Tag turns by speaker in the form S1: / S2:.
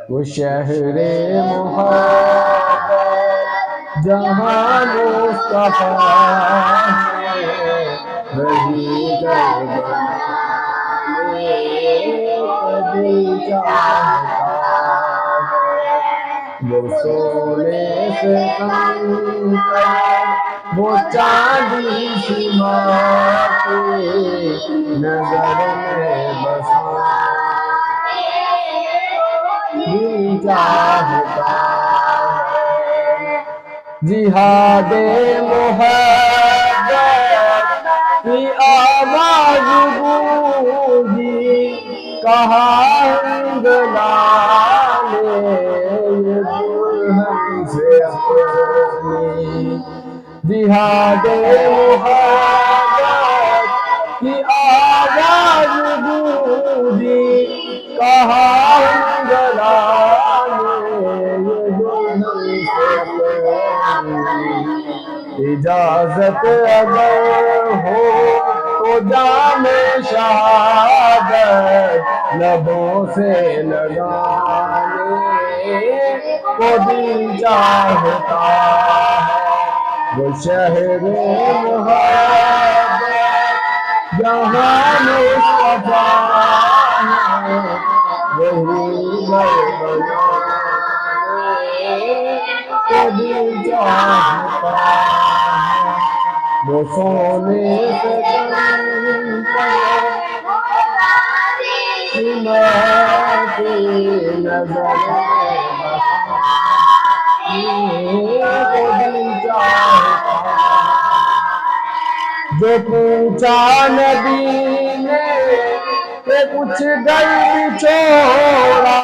S1: وہ شہر محبت جہاں مصطفیٰ ہے، وہی گھر بنانے کبھی چاہتا ہے۔ وہ سونے سے کم کر وہ چاندی سی ماتی نظر میں بسانے چاہتا ہے۔ جہاد محبت کی آواز گونجی، کہا ہنگلانے یہ دلہن سے اپنی۔ جہاد محبت کی آواز گونجی، کہا ہنگلانے یہ دلہن سے اپنی۔ اجازت اگر ہو تو جام شہادت لبوں سے لگانے کو دل چاہتا ہے۔ وہ شہر محبت جہاں مصطفیٰ ہے، وہی گھر بنانے کو دل چاہتا ہے۔ وہ سونے سے کم کر سماتی نظر میں بسانے کو دل چاہتا ہے۔ جو پوچھا نبی نے کہ کچھ غیب چھوڑا